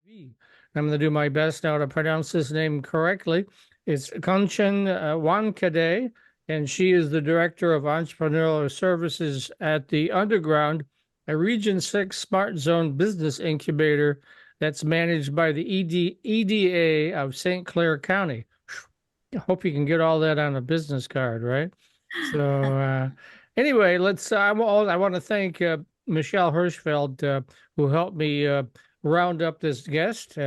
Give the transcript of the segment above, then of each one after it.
I'm going to do my best now to pronounce his name correctly. It's Kanchan Wankade, and she is the Director of Entrepreneurial Services at the Underground, a Region 6 Smart Zone business incubator that's managed by the EDA of St. Clair County. I hope you can get all that on a business card, right? So, anyway, I want to thank Michelle Hirschfeld, who helped me round up this guest,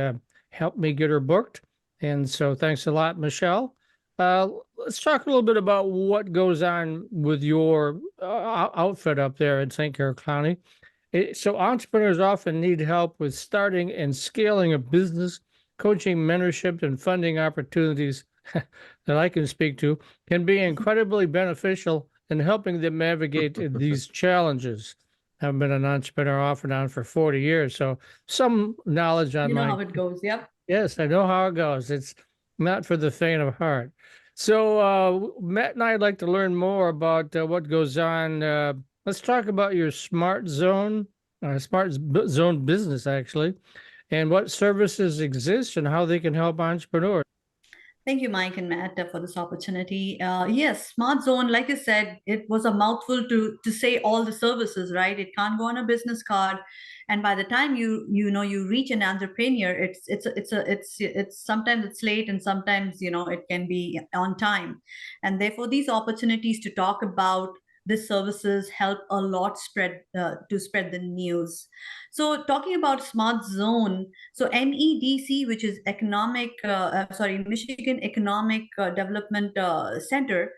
helped me get her booked. And so thanks a lot, Michelle. Let's talk a little bit about what goes on with your outfit up there in St. Clair County. So entrepreneurs often need help with starting and scaling a business, coaching, mentorship, and funding opportunities that I can speak to can be incredibly beneficial in helping them navigate these challenges. I've been an entrepreneur off and on for 40 years, so some knowledge on You know my. how it goes. Yep. Yes, I know how it goes. It's not for the faint of heart. So, Matt and I'd like to learn more about what goes on. Let's talk about your smart zone business, actually, and what services exist and how they can help entrepreneurs. Thank you, Mike and Matt, for this opportunity. Yes, Smart Zone, like I said, it was a mouthful to say all the services, right? It can't go on a business card, and by the time you reach an entrepreneur, it's sometimes it's late, and sometimes it can be on time, and therefore these opportunities to talk about the services help a lot to spread the news. So talking about Smart Zone, so MEDC, which is Michigan Economic Development Center,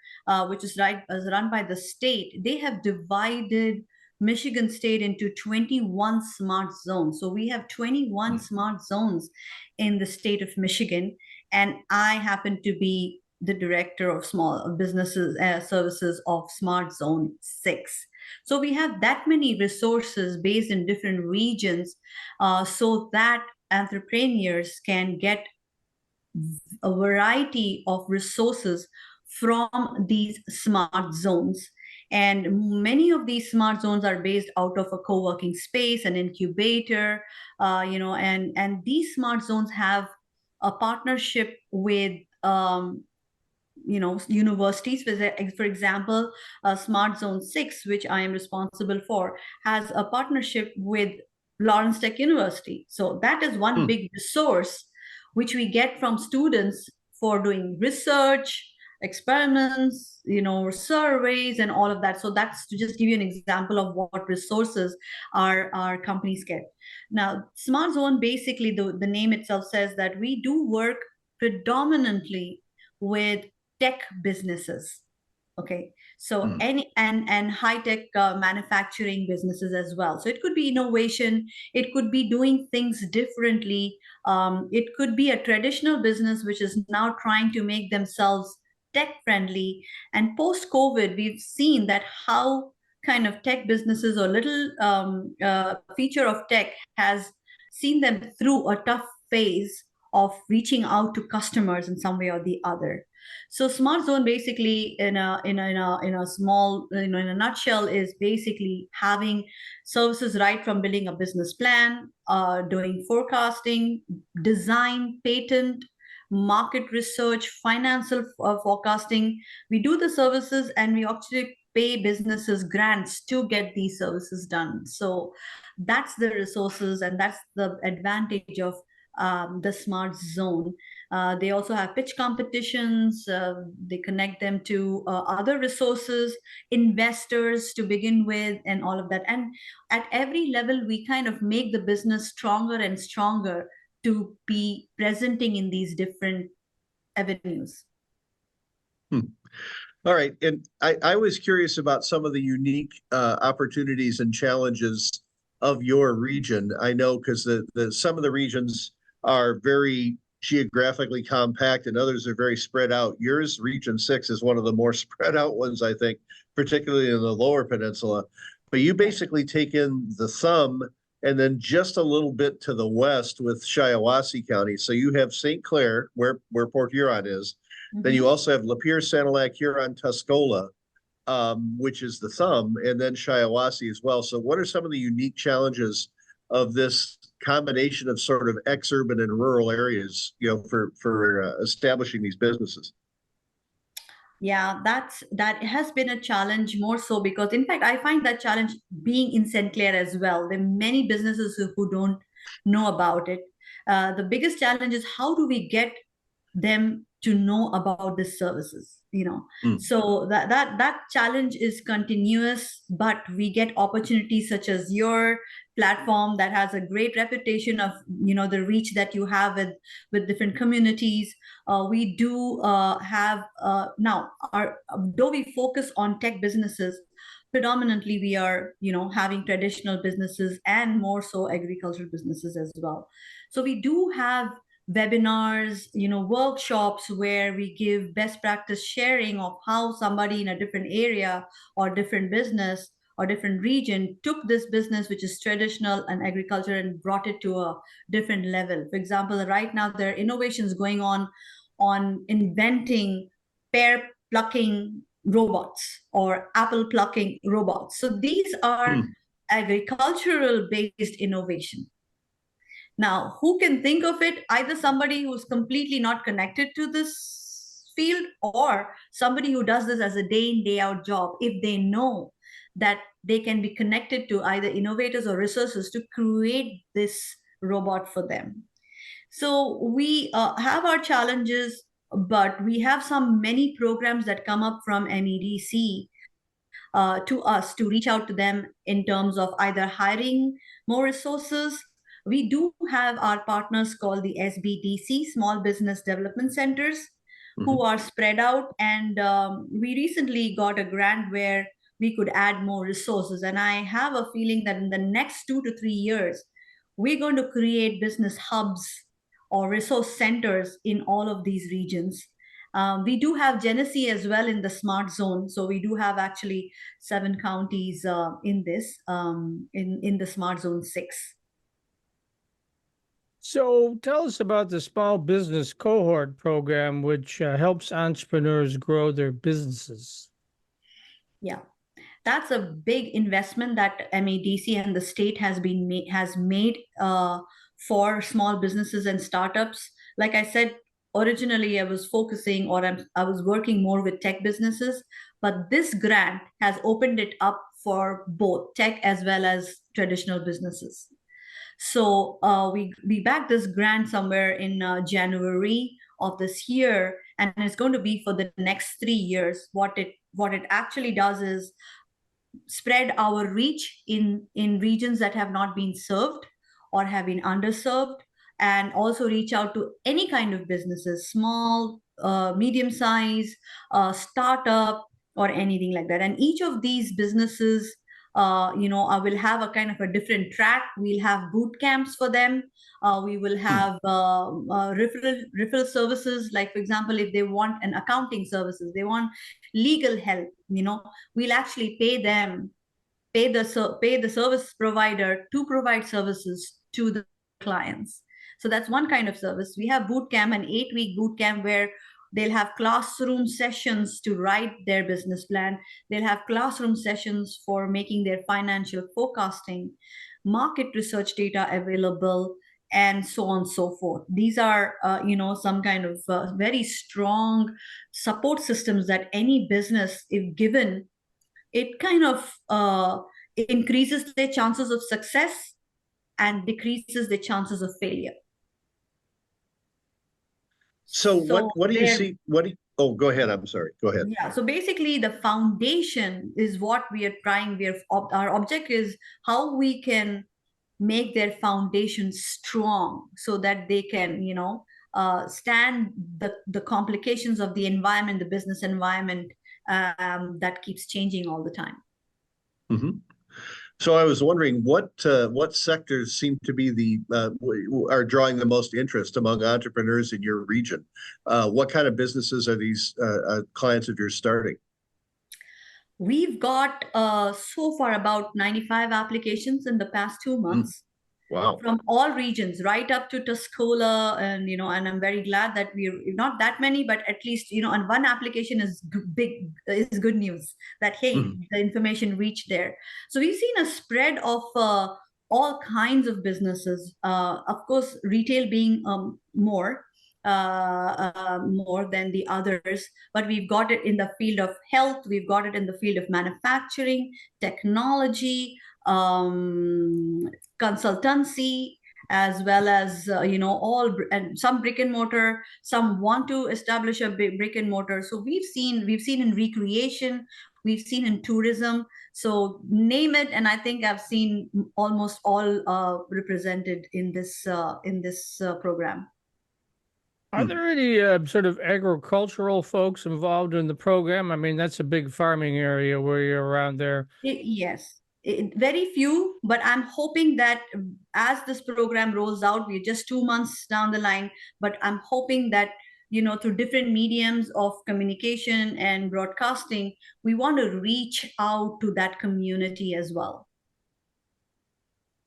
which is run by the state, they have divided Michigan State into 21 smart zones. So we have 21 smart zones in the state of Michigan, and I happen to be the director of small businesses services of Smart Zone 6. So we have that many resources based in different regions, so that entrepreneurs can get a variety of resources from these smart zones. And many of these smart zones are based out of a co-working space, an incubator, and these smart zones have a partnership with universities. For example, Smart Zone 6, which I am responsible for, has a partnership with Lawrence Tech University. So that is one big resource which we get from students for doing research, experiments, surveys, and all of that. So that's to just give you an example of what resources our companies get. Now, Smart Zone, basically the name itself says that we do work predominantly with tech businesses. Okay, so any and high tech manufacturing businesses as well. So it could be innovation, it could be doing things differently, it could be a traditional business which is now trying to make themselves tech friendly. And post COVID, we've seen that how kind of tech businesses or little feature of tech has seen them through a tough phase of reaching out to customers in some way or the other. So Smart Zone, basically in a small, in a nutshell, is basically having services right from building a business plan, doing forecasting, design, patent, market research, financial forecasting. We do the services, and we actually pay businesses grants to get these services done. So that's the resources, and that's the advantage of the Smart Zone. They also have pitch competitions. They connect them to other resources, investors to begin with, and all of that. And at every level, we kind of make the business stronger and stronger to be presenting in these different avenues. All right. And I was curious about some of the unique opportunities and challenges of your region. I know because some of the regions are very geographically compact and others are very spread out. Yours, Region 6, is one of the more spread out ones, I think, particularly in the lower peninsula. But you basically take in the thumb and then just a little bit to the west with Shiawassee County. So you have St. Clair, where Port Huron is. Then you also have Lapeer, Sanilac, Huron, Tuscola, which is the thumb, and then Shiawassee as well. So what are some of the unique challenges of this combination of sort of ex-urban and rural areas, for establishing these businesses? Yeah, that has been a challenge more so because, in fact, I find that challenge being in St. Clair as well. There are many businesses who don't know about it. The biggest challenge is how do we get them to know about the services. Mm. So that challenge is continuous, but we get opportunities such as your platform that has a great reputation of the reach that you have with different communities. We do have now our though we focus on tech businesses, predominantly we are having traditional businesses and more so agricultural businesses as well. So we do have webinars, workshops where we give best practice sharing of how somebody in a different area or different business or different region took this business, which is traditional and agriculture, and brought it to a different level. For example, right now there are innovations going on inventing pear plucking robots or apple plucking robots. So these are agricultural based innovation. Now, who can think of it? Either somebody who's completely not connected to this field or somebody who does this as a day in, day out job, if they know that they can be connected to either innovators or resources to create this robot for them. So we have our challenges, but we have many programs that come up from MEDC to us to reach out to them in terms of either hiring more resources. We do have our partners called the SBDC, Small Business Development Centers, who are spread out. And we recently got a grant where we could add more resources. And I have a feeling that in the next 2 to 3 years, we're going to create business hubs or resource centers in all of these regions. We do have Genesee as well in the smart zone. So we do have actually 7 counties in this, in the smart zone 6. So tell us about the Small Business Cohort program, which helps entrepreneurs grow their businesses. Yeah, that's a big investment that MEDC and the state has made for small businesses and startups. Like I said, originally I was focusing, or I was working more with tech businesses, but this grant has opened it up for both tech as well as traditional businesses. So we backed this grant somewhere in January of this year, and it's going to be for the next 3 years. What it actually does is spread our reach in regions that have not been served or have been underserved, and also reach out to any kind of businesses, small, medium size, startup, or anything like that. And each of these businesses, I will have a kind of a different track. We'll have boot camps for them. We will have referral services. Like, for example, if they want an accounting services, they want legal help, we'll actually pay the service provider to provide services to the clients. So that's one kind of service. We have boot camp, an 8-week boot camp where they'll have classroom sessions to write their business plan. They'll have classroom sessions for making their financial forecasting, market research data available, and so on and so forth. These are, some kind of very strong support systems that any business, if given, it kind of increases their chances of success and decreases the chances of failure. So what do you see? Oh, go ahead. I'm sorry. Go ahead. Yeah. So basically, the foundation is what we are trying. Our object is how we can make their foundation strong so that they can, stand the complications of the environment, the business environment that keeps changing all the time. So I was wondering what sectors seem to be are drawing the most interest among entrepreneurs in your region. What kind of businesses are these clients that you're starting? We've got so far about 95 applications in the past 2 months. Wow. From all regions, right up to Tuscola, and and I'm very glad that we're not that many, but at least and one application is good news that hey, the information reached there. So we've seen a spread of all kinds of businesses. Of course, retail being more than the others, but we've got it in the field of health, we've got it in the field of manufacturing, technology, consultancy, as well as and some brick and mortar. Some want to establish a brick and mortar. So we've seen in recreation, we've seen in tourism. So name it, and I think I've seen almost all represented in this program. Are there any sort of agricultural folks involved in the program? I mean, that's a big farming area where you're around there. Yes, very few, but I'm hoping that as this program rolls out, we're just 2 months down the line, but I'm hoping that, through different mediums of communication and broadcasting, we want to reach out to that community as well.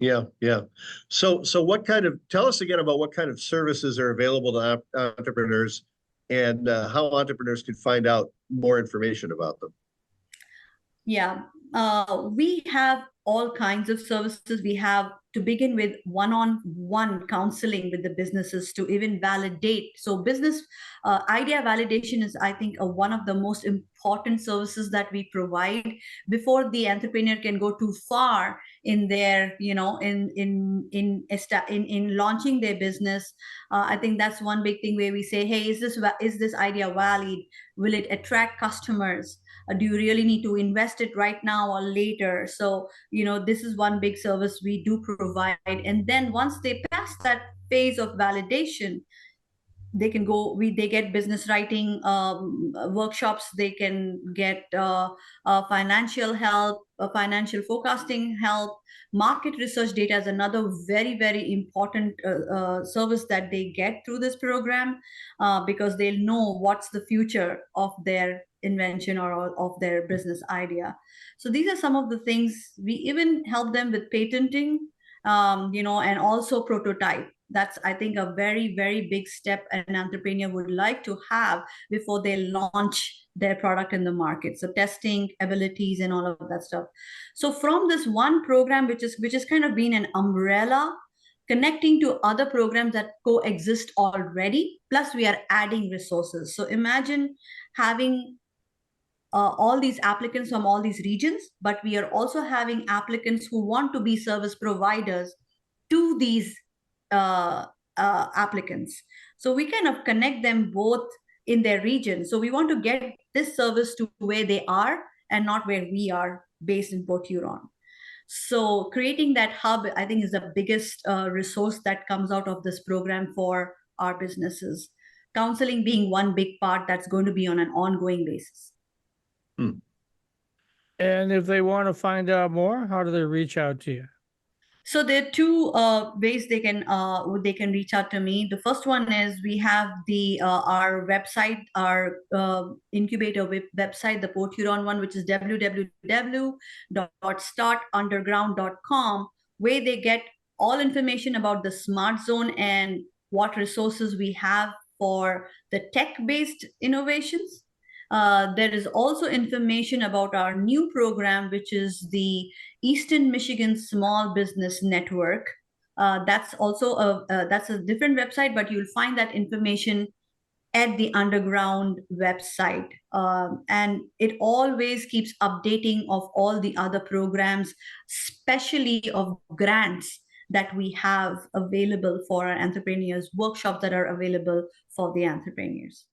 Yeah, yeah. So tell us again about what kind of services are available to entrepreneurs, and how entrepreneurs can find out more information about them. Yeah, we have all kinds of services. We have, to begin with, one-on-one counseling with the businesses to even validate. So business idea validation is, I think, one of the most important services that we provide before the entrepreneur can go too far in their, in launching their business. I think that's one big thing where we say, hey, is this idea valid? Will it attract customers? Do you really need to invest it right now or later? So, this is one big service we do provide. And then once they pass that phase of validation, they can go, they get business writing workshops, they can get financial help, financial forecasting help. Market research data is another very, very important service that they get through this program, because they'll know what's the future of their invention or of their business idea. So these are some of the things. We even help them with patenting, and also prototype. That's, I think, a very, very big step an entrepreneur would like to have before they launch their product in the market. So testing abilities and all of that stuff. So from this one program, which is kind of been an umbrella, connecting to other programs that coexist already, plus we are adding resources. So imagine having all these applicants from all these regions, but we are also having applicants who want to be service providers to these applicants. So we kind of connect them both in their region. So we want to get this service to where they are and not where we are based in Port Huron. So creating that hub, I think, is the biggest resource that comes out of this program for our businesses. Counseling being one big part that's going to be on an ongoing basis. And if they want to find out more, how do they reach out to you? So there are two ways they can reach out to me. The first one is we have our website, our incubator website, the Port Huron one, which is www.startunderground.com, where they get all information about the Smart Zone and what resources we have for the tech-based innovations. There is also information about our new program, which is the Eastern Michigan Small Business Network. That's also that's a different website, but you'll find that information at the Underground website. And it always keeps updating of all the other programs, especially of grants that we have available for our entrepreneurs, workshops that are available for the entrepreneurs.